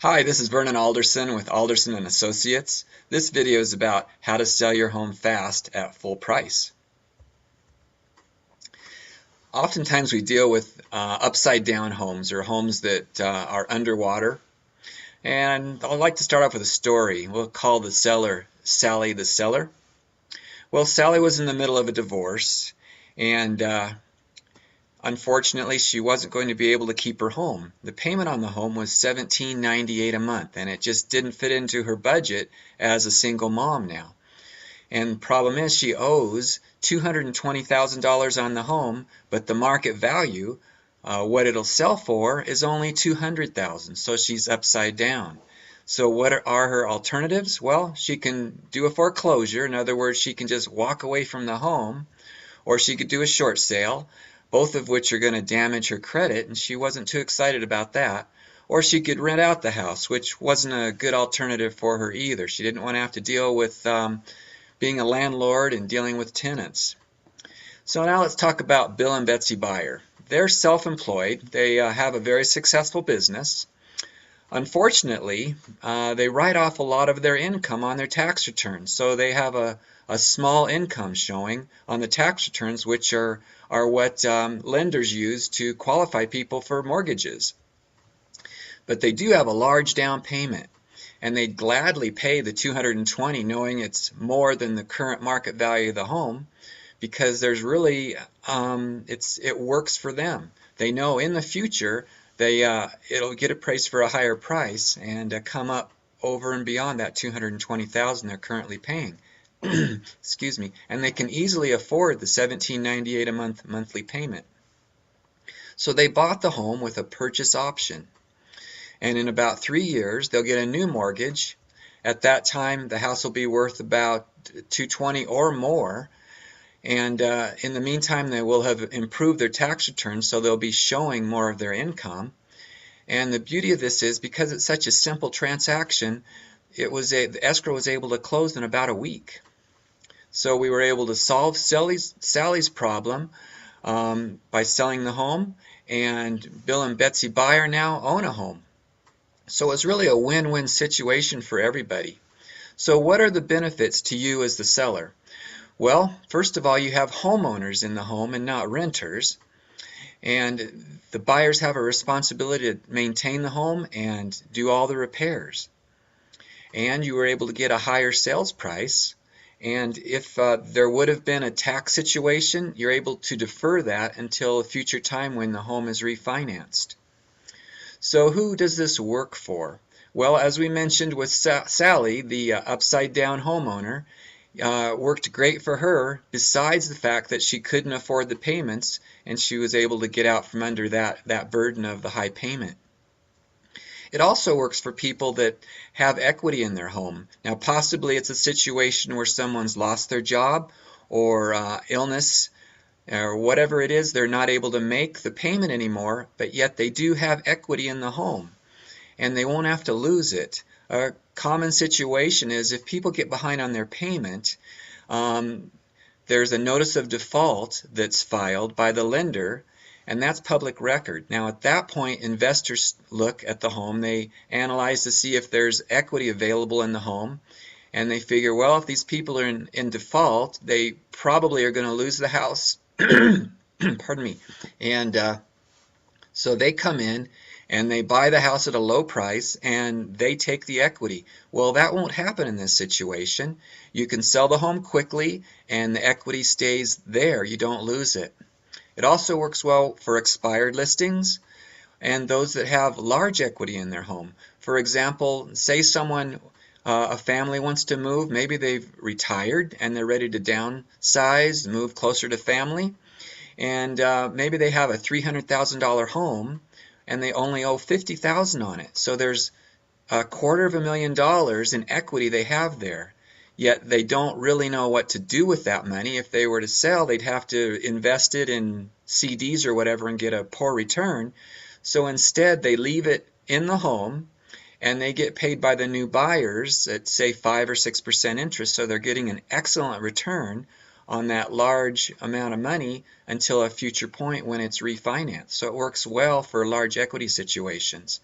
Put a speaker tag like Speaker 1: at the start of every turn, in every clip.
Speaker 1: Hi, this is Vernon Alderson with Alderson and Associates. This video is about how to sell your home fast at full price. Oftentimes we deal with upside down homes or homes that are underwater. And I'd like to start off with a story. We'll call the seller Sally the seller. Well, Sally was in the middle of a divorce, and unfortunately, she wasn't going to be able to keep her home. The payment on the home was $17.98 a month, and it just didn't fit into her budget as a single mom now. And the problem is she owes $220,000 on the home, but the market value, what it'll sell for, is only $200,000, so she's upside down. So what are her alternatives? Well, she can do a foreclosure. In other words, she can just walk away from the home, or she could do a short sale, both of which are going to damage her credit, and she wasn't too excited about that. Or she could rent out the house, which wasn't a good alternative for her either. She didn't want to have to deal with being a landlord and dealing with tenants. So now let's talk about Bill and Betsy Byer. They're self-employed. They have a very successful business. Unfortunately, they write off a lot of their income on their tax returns, so they have a small income showing on the tax returns, which are what lenders use to qualify people for mortgages. But they do have a large down payment, and they'd gladly pay the $220, knowing it's more than the current market value of the home, because there's really it works for them. They know in the future it'll get appraised for a higher price and come up over and beyond that $220,000 they're currently paying. Excuse me. And they can easily afford the $17.98 a month monthly payment. So they bought the home with a purchase option. And in about 3 years, they'll get a new mortgage. At that time, the house will be worth about $220,000 or more. And in the meantime, they will have improved their tax returns, so they'll be showing more of their income. And the beauty of this is, because it's such a simple transaction, the escrow was able to close in about a week. So we were able to solve Sally's problem by selling the home, and Bill and Betsy Byer now own a home. So it's really a win-win situation for everybody. So what are the benefits to you as the seller? Well, first of all, you have homeowners in the home and not renters. And the buyers have a responsibility to maintain the home and do all the repairs. And you were able to get a higher sales price. And if there would have been a tax situation, you're able to defer that until a future time when the home is refinanced. So who does this work for? Well, as we mentioned with Sally, the upside-down homeowner, worked great for her, besides the fact that she couldn't afford the payments and she was able to get out from under that burden of the high payment. It also works for people that have equity in their home. Now, possibly it's a situation where someone's lost their job or illness or whatever it is, they're not able to make the payment anymore, but yet they do have equity in the home and they won't have to lose it. A common situation is if people get behind on their payment, there's a notice of default that's filed by the lender, and that's public record. Now at that point, investors look at the home, they analyze to see if there's equity available in the home, and they figure, well, if these people are in default, they probably are going to lose the house. Pardon me. And so they come in and they buy the house at a low price and they take the equity. Well, that won't happen in this situation. You can sell the home quickly and the equity stays there. You don't lose it. It also works well for expired listings and those that have large equity in their home. For example, say someone, a family wants to move, maybe they've retired and they're ready to downsize, move closer to family, and maybe they have a $300,000 home and they only owe $50,000 on it. So there's $250,000 in equity they have there. Yet they don't really know what to do with that money. If they were to sell, they'd have to invest it in CDs or whatever and get a poor return. So instead, they leave it in the home and they get paid by the new buyers at say 5 or 6% interest. So they're getting an excellent return on that large amount of money until a future point when it's refinanced. So it works well for large equity situations.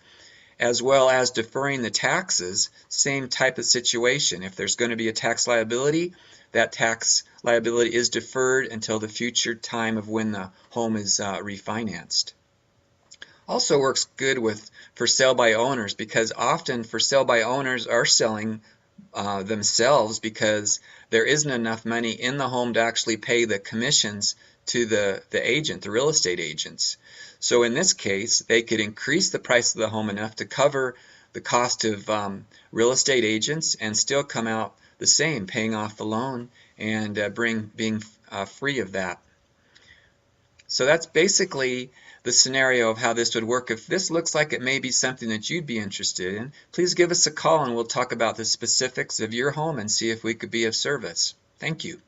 Speaker 1: as well as deferring the taxes, same type of situation. If there's going to be a tax liability, that tax liability is deferred until the future time of when the home is refinanced. Also works good for sale by owners, because often for sale by owners are selling themselves because there isn't enough money in the home to actually pay the commissions to the agent, the real estate agents. So in this case, they could increase the price of the home enough to cover the cost of real estate agents and still come out the same, paying off the loan and being free of that. So that's basically the scenario of how this would work. If this looks like it may be something that you'd be interested in, please give us a call and we'll talk about the specifics of your home and see if we could be of service. Thank you.